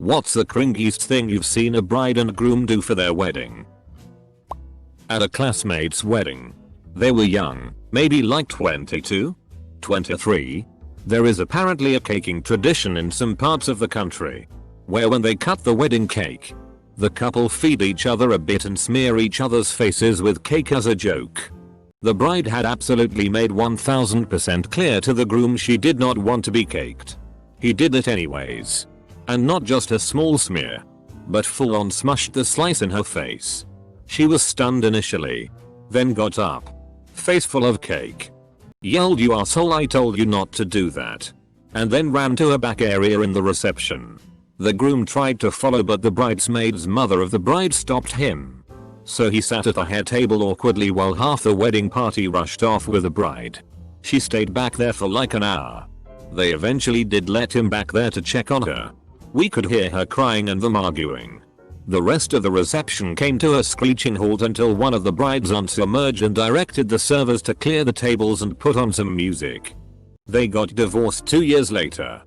What's the cringiest thing you've seen a bride and groom do for their wedding? At a classmate's wedding. They were young, maybe like 22? 23? There is apparently a caking tradition in some parts of the country, where when they cut the wedding cake, the couple feed each other a bit and smear each other's faces with cake as a joke. The bride had absolutely made 1000% clear to the groom she did not want to be caked. He did it anyways. And not just a small smear, but full on smushed the slice in her face. She was stunned initially, then got up, face full of cake, yelled, "You asshole, I told you not to do that," and then ran to a back area in the reception. The groom tried to follow, but the bridesmaid's mother of the bride stopped him. So he sat at the head table awkwardly while half the wedding party rushed off with the bride. She stayed back there for like an hour. They eventually did let him back there to check on her. We could hear her crying and them arguing. The rest of the reception came to a screeching halt until one of the bride's aunts emerged and directed the servers to clear the tables and put on some music. They got divorced 2 years later.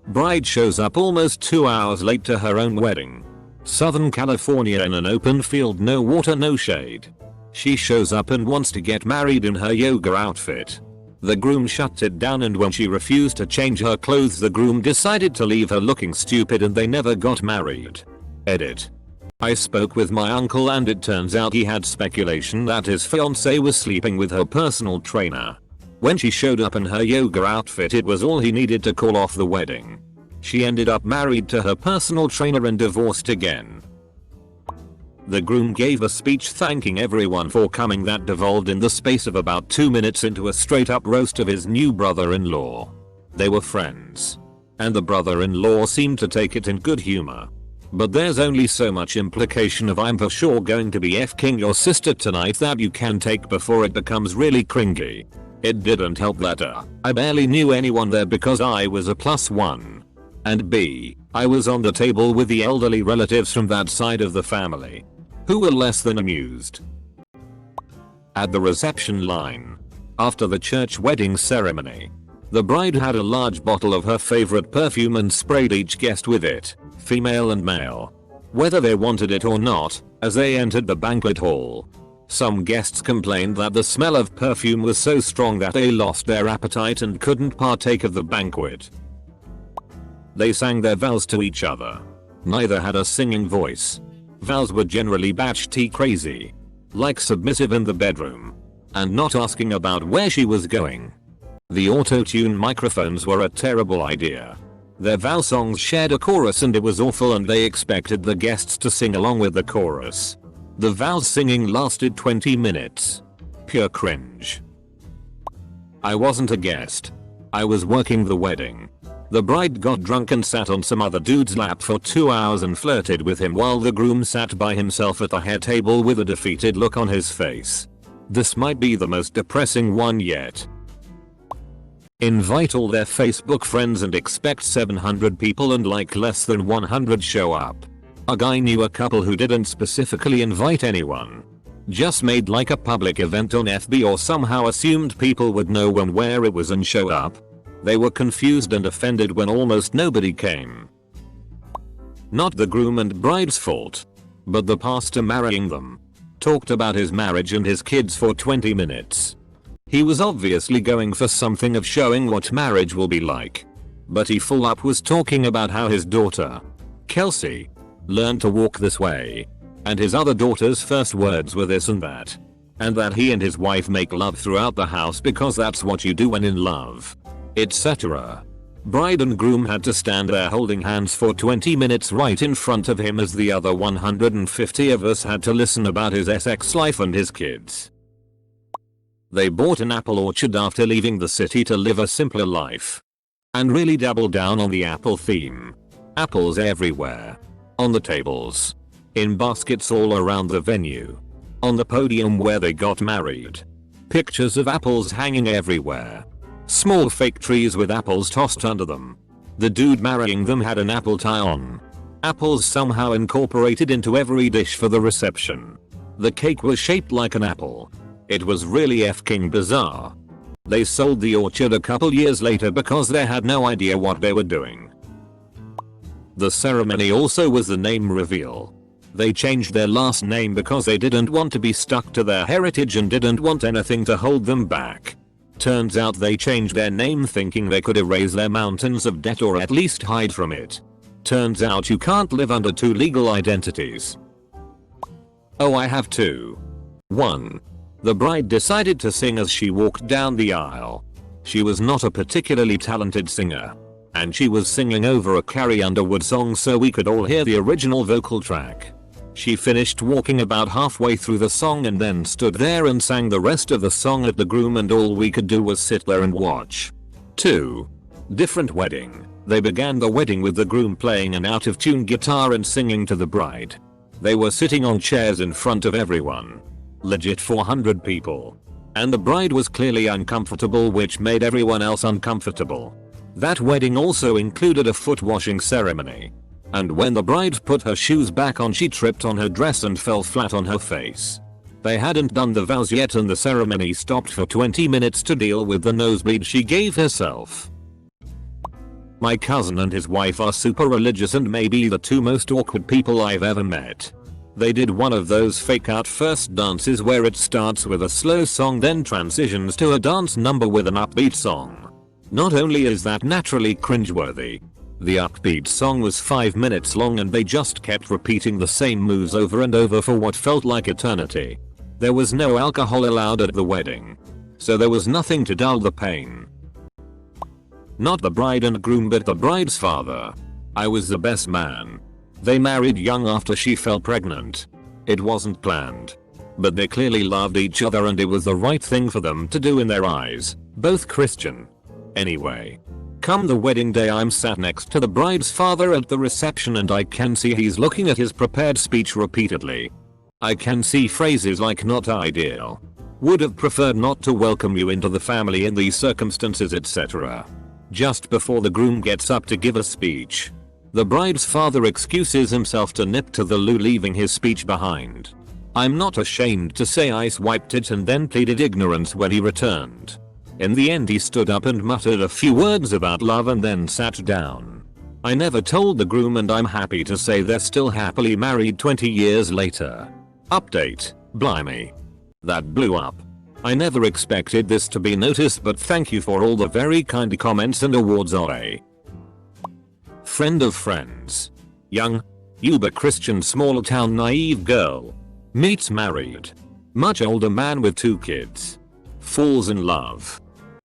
Bride shows up almost 2 hours late to her own wedding. Southern California, in an open field, no water, no shade. She shows up and wants to get married in her yoga outfit. The groom shut it down, and when she refused to change her clothes, the groom decided to leave her looking stupid, and they never got married. Edit. I spoke with my uncle and it turns out he had speculation that his fiancée was sleeping with her personal trainer. When she showed up in her yoga outfit, it was all he needed to call off the wedding. She ended up married to her personal trainer and divorced again. The groom gave a speech thanking everyone for coming that devolved in the space of about 2 minutes into a straight up roast of his new brother-in-law. They were friends, and the brother-in-law seemed to take it in good humor. But there's only so much implication of "I'm for sure going to be F-king your sister tonight" that you can take before it becomes really cringy. It didn't help that I barely knew anyone there because I was a +1. And B, I was on the table with the elderly relatives from that side of the family, who were less than amused. At the reception line, after the church wedding ceremony, the bride had a large bottle of her favorite perfume and sprayed each guest with it, female and male, whether they wanted it or not, as they entered the banquet hall. Some guests complained that the smell of perfume was so strong that they lost their appetite and couldn't partake of the banquet. They sang their vows to each other. Neither had a singing voice. Vows were generally batshit crazy, like submissive in the bedroom, and not asking about where she was going. The auto-tune microphones were a terrible idea. Their vow songs shared a chorus and it was awful, and they expected the guests to sing along with the chorus. The vows singing lasted 20 minutes. Pure cringe. I wasn't a guest. I was working the wedding. The bride got drunk and sat on some other dude's lap for 2 hours and flirted with him while the groom sat by himself at the head table with a defeated look on his face. This might be the most depressing one yet. Invite all their Facebook friends and expect 700 people and like less than 100 show up. A guy knew a couple who didn't specifically invite anyone. Just made like a public event on FB or somehow assumed people would know when where it was and show up. They were confused and offended when almost nobody came. Not the groom and bride's fault, but the pastor marrying them. Talked about his marriage and his kids for 20 minutes. He was obviously going for something of showing what marriage will be like. But he full up was talking about how his daughter, Kelsey, learned to walk this way, and his other daughter's first words were this and that he and his wife make love throughout the house because that's what you do when in love, etc. Bride and groom had to stand there holding hands for 20 minutes right in front of him as the other 150 of us had to listen about his sex life and his kids. They bought an apple orchard after leaving the city to live a simpler life. And really doubled down on the apple theme. Apples everywhere. On the tables. In baskets all around the venue. On the podium where they got married. Pictures of apples hanging everywhere. Small fake trees with apples tossed under them. The dude marrying them had an apple tie on. Apples somehow incorporated into every dish for the reception. The cake was shaped like an apple. It was really f***ing bizarre. They sold the orchard a couple years later because they had no idea what they were doing. The ceremony also was the name reveal. They changed their last name because they didn't want to be stuck to their heritage and didn't want anything to hold them back. Turns out they changed their name thinking they could erase their mountains of debt or at least hide from it. Turns out you can't live under two legal identities. Oh, I have two. 1. The bride decided to sing as she walked down the aisle. She was not a particularly talented singer. And she was singing over a Carrie Underwood song so we could all hear the original vocal track. She finished walking about halfway through the song and then stood there and sang the rest of the song at the groom and all we could do was sit there and watch. 2. Different wedding. They began the wedding with the groom playing an out-of-tune guitar and singing to the bride. They were sitting on chairs in front of everyone. Legit 400 people. And the bride was clearly uncomfortable, which made everyone else uncomfortable. That wedding also included a foot washing ceremony. And when the bride put her shoes back on, she tripped on her dress and fell flat on her face. They hadn't done the vows yet and the ceremony stopped for 20 minutes to deal with the nosebleed she gave herself. My cousin and his wife are super religious and maybe the two most awkward people I've ever met. They did one of those fake out first dances where it starts with a slow song then transitions to a dance number with an upbeat song. Not only is that naturally cringeworthy, the upbeat song was 5 minutes long and they just kept repeating the same moves over and over for what felt like eternity. There was no alcohol allowed at the wedding, so there was nothing to dull the pain. Not the bride and groom but the bride's father. I was the best man. They married young after she fell pregnant. It wasn't planned. But they clearly loved each other and it was the right thing for them to do in their eyes, both Christian. Anyway, come the wedding day I'm sat next to the bride's father at the reception and I can see he's looking at his prepared speech repeatedly. I can see phrases like not ideal. Would have preferred not to welcome you into the family in these circumstances, etc. Just before the groom gets up to give a speech, the bride's father excuses himself to nip to the loo, leaving his speech behind. I'm not ashamed to say I swiped it and then pleaded ignorance when he returned. In the end he stood up and muttered a few words about love and then sat down. I never told the groom and I'm happy to say they're still happily married 20 years later. Update, blimey. That blew up. I never expected this to be noticed, but thank you for all the very kind comments and awards. A friend of friends. Young, uber Christian small town naive girl. Meets married. Much older man with 2 kids. Falls in love.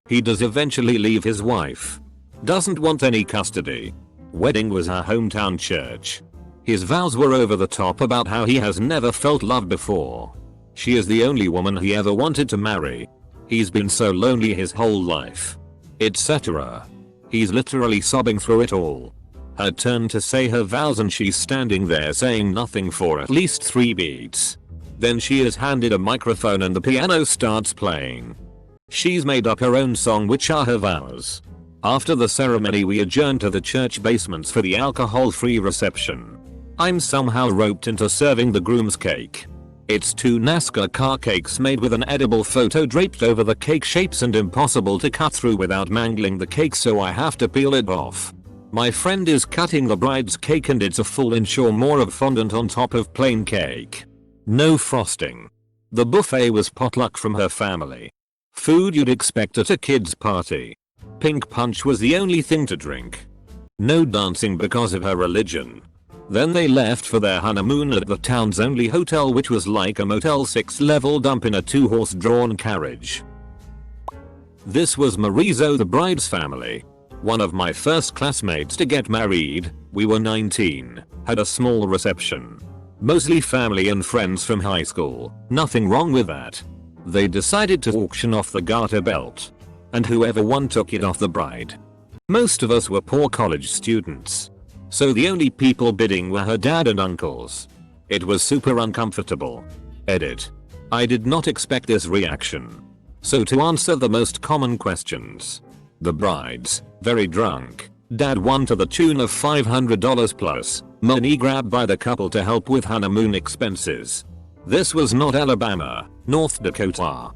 He does eventually leave his wife. Doesn't want any custody. Wedding was her hometown church. His vows were over the top about how he has never felt love before. She is the only woman he ever wanted to marry. He's been so lonely his whole life. Etc. He's literally sobbing through it all. Her turn to say her vows and she's standing there saying nothing for at least 3 beats. Then she is handed a microphone and the piano starts playing. She's made up her own song, which are her vows. After the ceremony we adjourned to the church basements for the alcohol-free reception. I'm somehow roped into serving the groom's cake. It's 2 NASCAR car cakes made with an edible photo draped over the cake shapes and impossible to cut through without mangling the cake, so I have to peel it off. My friend is cutting the bride's cake and it's a full inch or more of fondant on top of plain cake. No frosting. The buffet was potluck from her family. Food you'd expect at a kid's party. Pink punch was the only thing to drink. No dancing because of her religion. Then they left for their honeymoon at the town's only hotel, which was like a Motel 6 level dump in a 2-horse drawn carriage. This was Marizo, the bride's family. One of my first classmates to get married. We were 19, had a small reception. Mostly family and friends from high school, nothing wrong with that. They decided to auction off the garter belt. And whoever won took it off the bride. Most of us were poor college students. So the only people bidding were her dad and uncles. It was super uncomfortable. Edit. I did not expect this reaction. So to answer the most common questions. The bride's very drunk. Dad won to the tune of $500 plus money grabbed by the couple to help with honeymoon expenses. This was not Alabama, North Dakota.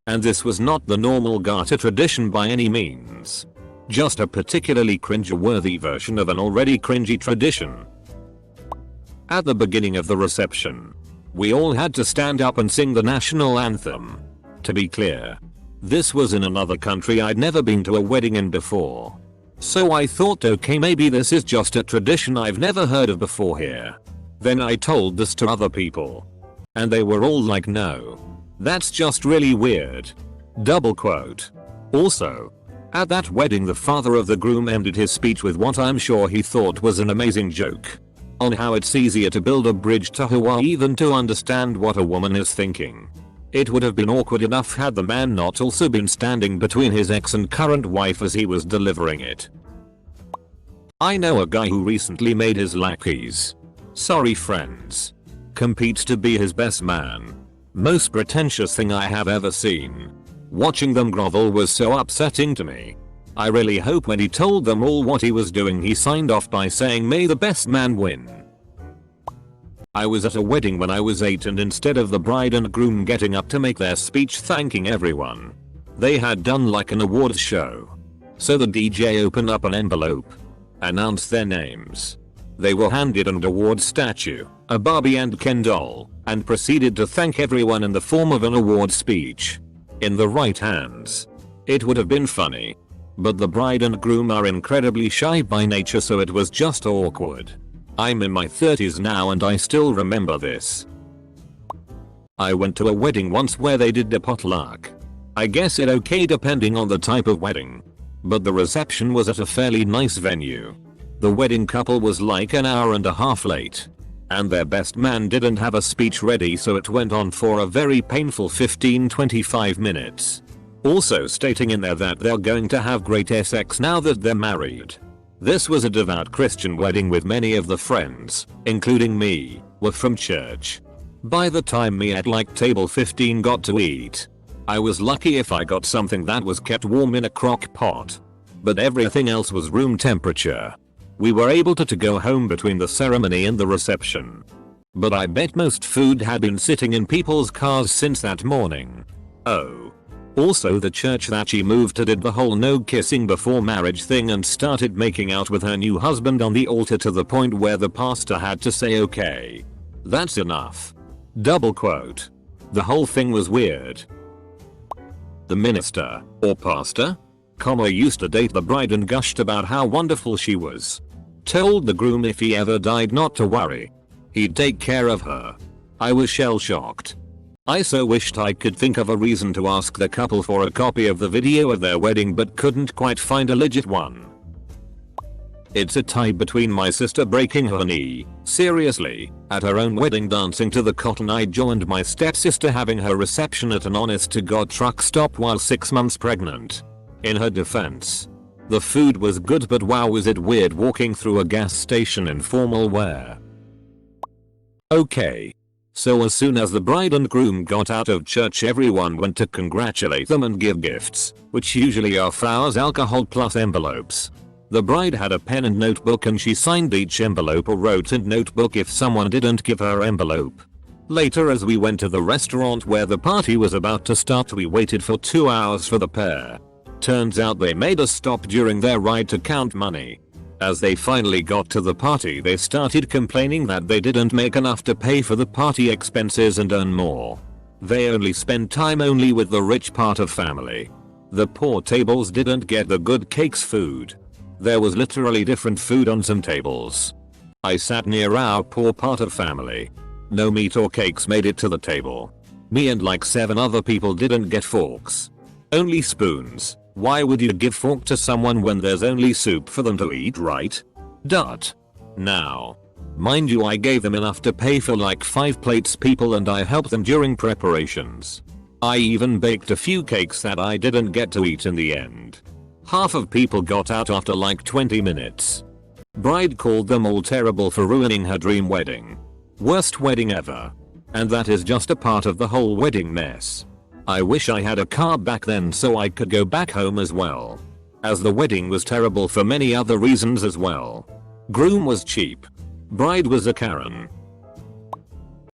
And this was not the normal garter tradition by any means. Just a particularly cringe-worthy version of an already cringy tradition. At the beginning of the reception, we all had to stand up and sing the national anthem. To be clear, this was in another country I'd never been to a wedding in before. So I thought, okay, maybe this is just a tradition I've never heard of before here. Then I told this to other people, and they were all like, no, that's just really weird. Double quote. Also, at that wedding the father of the groom ended his speech with what I'm sure he thought was an amazing joke on how it's easier to build a bridge to Hawaii than to understand what a woman is thinking. It would have been awkward enough had the man not also been standing between his ex and current wife as he was delivering it. I know a guy who recently made his lackeys, sorry friends, compete to be his best man. Most pretentious thing I have ever seen. Watching them grovel was so upsetting to me. I really hope when he told them all what he was doing he signed off by saying, "May the best man win." I was at a wedding when I was 8, and instead of the bride and groom getting up to make their speech thanking everyone, they had done like an awards show. So the DJ opened up an envelope, announced their names. They were handed an award statue, a Barbie and Ken doll, and proceeded to thank everyone in the form of an award speech. In the right hands, it would have been funny. But the bride and groom are incredibly shy by nature, so it was just awkward. I'm in my 30s now and I still remember this. I went to a wedding once where they did a potluck. I guess it okay depending on the type of wedding. But the reception was at a fairly nice venue. The wedding couple was like an hour and a half late. And their best man didn't have a speech ready, so it went on for a very painful 15-25 minutes. Also stating in there that they're going to have great sex now that they're married. This was a devout Christian wedding with many of the friends, including me, were from church. By the time me at like table 15 got to eat, I was lucky if I got something that was kept warm in a crock pot. But everything else was room temperature. We were able to go home between the ceremony and the reception. But I bet most food had been sitting in people's cars since that morning. Oh. Also, the church that she moved to did the whole no kissing before marriage thing and started making out with her new husband on the altar to the point where the pastor had to say, "Okay, that's enough." Double quote. The whole thing was weird. The minister, or pastor, used to date the bride and gushed about how wonderful she was. Told the groom if he ever died not to worry, he'd take care of her. I was shell shocked. I so wished I could think of a reason to ask the couple for a copy of the video of their wedding but couldn't quite find a legit one. It's a tie between my sister breaking her knee, seriously, at her own wedding dancing to the Cotton Eye Joe, and my stepsister having her reception at an honest to God truck stop while 6 months pregnant. In her defense, the food was good, but wow was it weird walking through a gas station in formal wear. Okay. So as soon as the bride and groom got out of church, everyone went to congratulate them and give gifts, which usually are flowers, alcohol plus envelopes. The bride had a pen and notebook and she signed each envelope or wrote in notebook if someone didn't give her envelope. Later, as we went to the restaurant where the party was about to start, we waited for 2 hours for the pair. Turns out they made a stop during their ride to count money. As they finally got to the party, they started complaining that they didn't make enough to pay for the party expenses and earn more. They only spend time only with the rich part of family. The poor tables didn't get the good cakes food. There was literally different food on some tables. I sat near our poor part of family. No meat or cakes made it to the table. Me and like 7 other people didn't get forks. Only spoons. Why would you give fork to someone when there's only soup for them to eat, right? Now, mind you, I gave them enough to pay for like 5 plates people and I helped them during preparations. I even baked a few cakes that I didn't get to eat in the end. Half of people got out after like 20 minutes. Bride called them all terrible for ruining her dream wedding. Worst wedding ever. And that is just a part of the whole wedding mess. I wish I had a car back then so I could go back home as well. As the wedding was terrible for many other reasons as well. Groom was cheap. Bride was a Karen.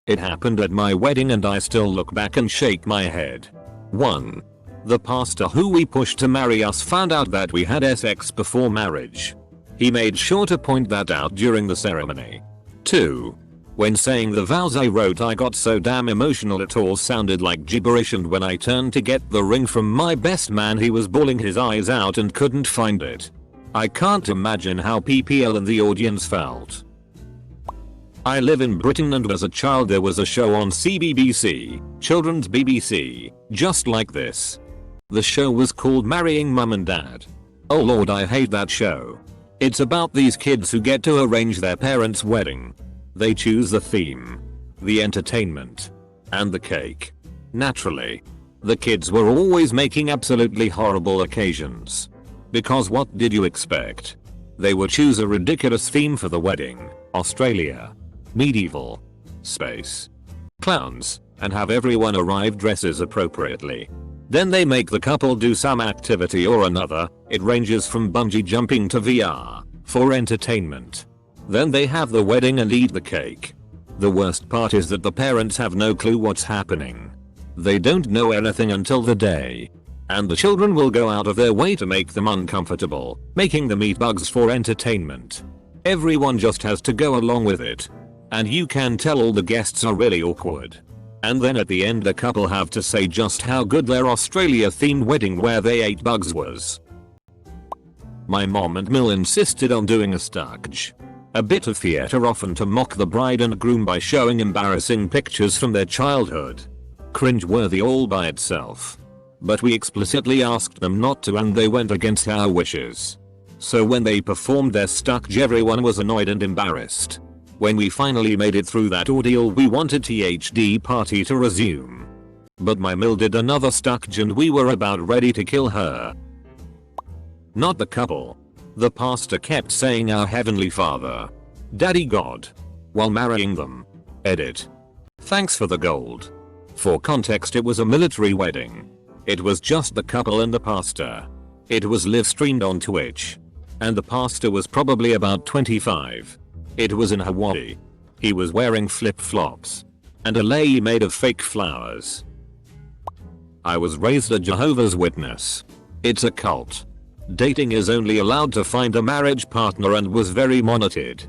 It happened at my wedding and I still look back and shake my head. 1. The pastor who we pushed to marry us found out that we had sex before marriage. He made sure to point that out during the ceremony. 2. When saying the vows I wrote, I got so damn emotional it all sounded like gibberish, and when I turned to get the ring from my best man, he was bawling his eyes out and couldn't find it. I can't imagine how PPL and the audience felt. I live in Britain, and as a child there was a show on CBBC, children's BBC, just like this. The show was called Marrying Mum and Dad. Oh lord, I hate that show. It's about these kids who get to arrange their parents' wedding. They choose the theme, the entertainment, and the cake. Naturally, the kids were always making absolutely horrible occasions. Because what did you expect? They would choose a ridiculous theme for the wedding: Australia, medieval, space, clowns, and have everyone arrive dresses appropriately. Then they make the couple do some activity or another. It ranges from bungee jumping to VR, for entertainment. Then they have the wedding and eat the cake. The worst part is that the parents have no clue what's happening. They don't know anything until the day. And the children will go out of their way to make them uncomfortable, making them eat bugs for entertainment. Everyone just has to go along with it. And you can tell all the guests are really awkward. And then at the end the couple have to say just how good their Australia themed wedding where they ate bugs was. My mom and Mill insisted on doing a stagge. A bit of theatre often to mock the bride and groom by showing embarrassing pictures from their childhood. Cringe-worthy all by itself. But we explicitly asked them not to, and they went against our wishes. So when they performed their stagge, everyone was annoyed and embarrassed. When we finally made it through that ordeal, we wanted THD party to resume. But my Mill did another stagge and we were about ready to kill her. Not the couple. The pastor kept saying our Heavenly Father, Daddy God, while marrying them. Edit. Thanks for the gold. For context, it was a military wedding. It was just the couple and the pastor. It was live streamed on Twitch. And the pastor was probably about 25. It was in Hawaii. He was wearing flip-flops. And a lei made of fake flowers. I was raised a Jehovah's Witness. It's a cult. Dating is only allowed to find a marriage partner and was very monitored.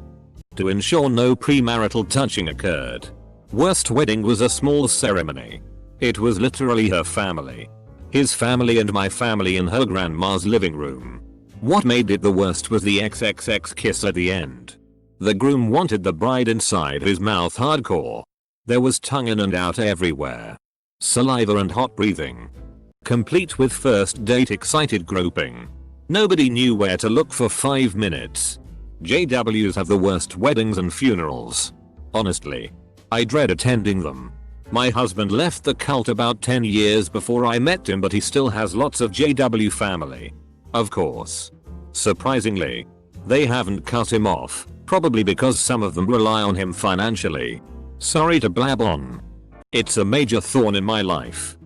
To ensure no premarital touching occurred. Worst wedding was a small ceremony. It was literally her family, his family, and my family in her grandma's living room. What made it the worst was the XXX kiss at the end. The groom wanted the bride inside his mouth hardcore. There was tongue in and out everywhere. Saliva and hot breathing. Complete with first date excited groping. Nobody knew where to look for 5 minutes. JWs have the worst weddings and funerals. Honestly, I dread attending them. My husband left the cult about 10 years before I met him, but he still has lots of JW family. Of course. Surprisingly, they haven't cut him off, probably because some of them rely on him financially. Sorry to blab on. It's a major thorn in my life.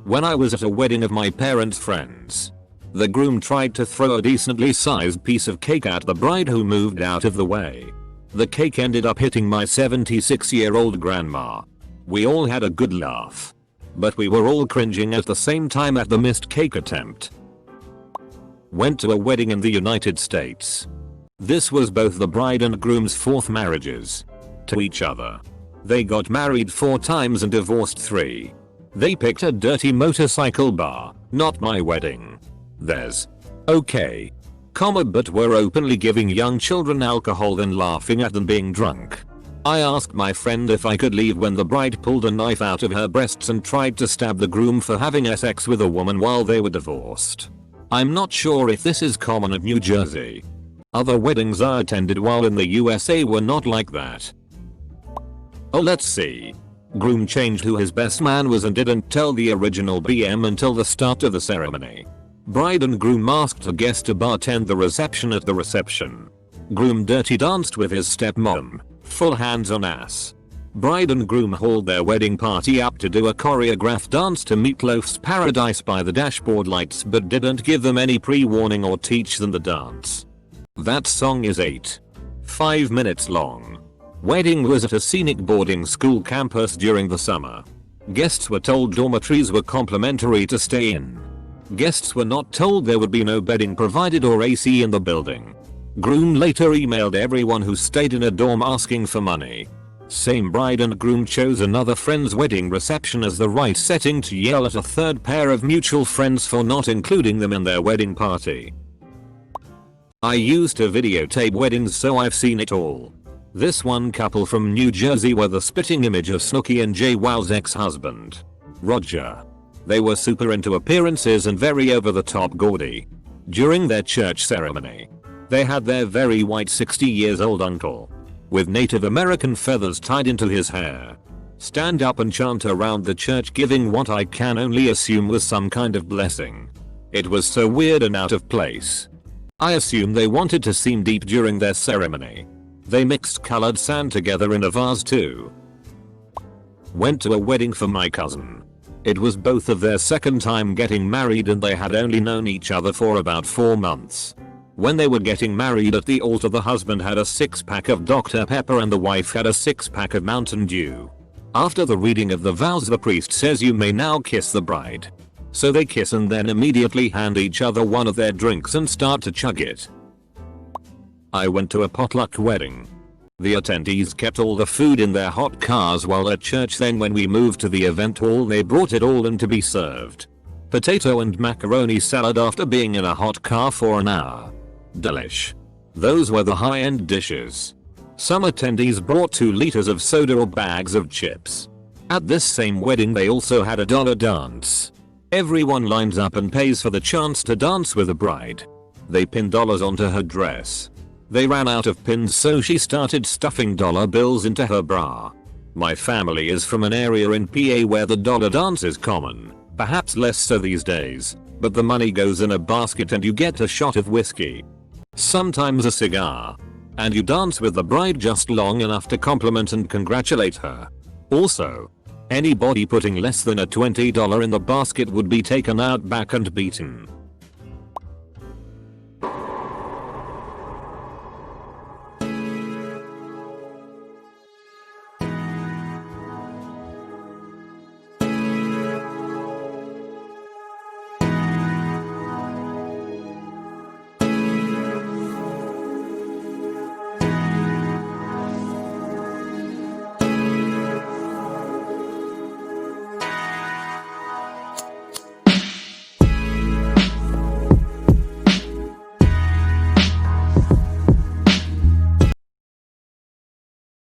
When I was at a wedding of my parents' friends, the groom tried to throw a decently sized piece of cake at the bride, who moved out of the way. The cake ended up hitting my 76-year-old grandma. We all had a good laugh. But we were all cringing at the same time at the missed cake attempt. Went to a wedding in the United States. This was both the bride and groom's 4th marriages to each other. They got married 4 times and divorced 3. They picked a dirty motorcycle bar, not my wedding. There's okay, but were openly giving young children alcohol and laughing at them being drunk. I asked my friend if I could leave when the bride pulled a knife out of her breasts and tried to stab the groom for having sex with a woman while they were divorced. I'm not sure if this is common in New Jersey. Other weddings I attended while in the USA were not like that. Oh, let's see. Groom changed who his best man was and didn't tell the original BM until the start of the ceremony. Bride and groom asked a guest to bartend the reception at the reception. Groom dirty danced with his stepmom, full hands on ass. Bride and groom hauled their wedding party up to do a choreographed dance to Meatloaf's Paradise by the Dashboard Lights, but didn't give them any pre-warning or teach them the dance. That song is 5 minutes long. Wedding was at a scenic boarding school campus during the summer. Guests were told dormitories were complimentary to stay in. Guests were not told there would be no bedding provided or AC in the building. Groom later emailed everyone who stayed in a dorm asking for money. Same bride and groom chose another friend's wedding reception as the right setting to yell at a third pair of mutual friends for not including them in their wedding party. I used to videotape weddings, so I've seen it all. This one couple from New Jersey were the spitting image of Snooki and JWoww's ex-husband, Roger. They were super into appearances and very over-the-top gaudy. During their church ceremony, they had their very white 60-years-old uncle, with Native American feathers tied into his hair, stand up and chant around the church, giving what I can only assume was some kind of blessing. It was so weird and out of place. I assume they wanted to seem deep during their ceremony. They mixed colored sand together in a vase too. Went to a wedding for my cousin. It was both of their second time getting married and they had only known each other for about 4 months. When they were getting married at the altar, the husband had a 6-pack of Dr. Pepper and the wife had a 6-pack of Mountain Dew. After the reading of the vows, the priest says you may now kiss the bride. So they kiss and then immediately hand each other one of their drinks and start to chug it. I went to a potluck wedding. The attendees kept all the food in their hot cars while at church. Then when we moved to the event hall, they brought it all in to be served. Potato and macaroni salad after being in a hot car for an hour. Delish. Those were the high-end dishes. Some attendees brought 2 liters of soda or bags of chips. At this same wedding they also had a dollar dance. Everyone lines up and pays for the chance to dance with the bride. They pinned dollars onto her dress. They ran out of pins, so she started stuffing dollar bills into her bra. My family is from an area in PA where the dollar dance is common, perhaps less so these days, but the money goes in a basket and you get a shot of whiskey, sometimes a cigar, and you dance with the bride just long enough to compliment and congratulate her. Also, anybody putting less than a $20 in the basket would be taken out back and beaten.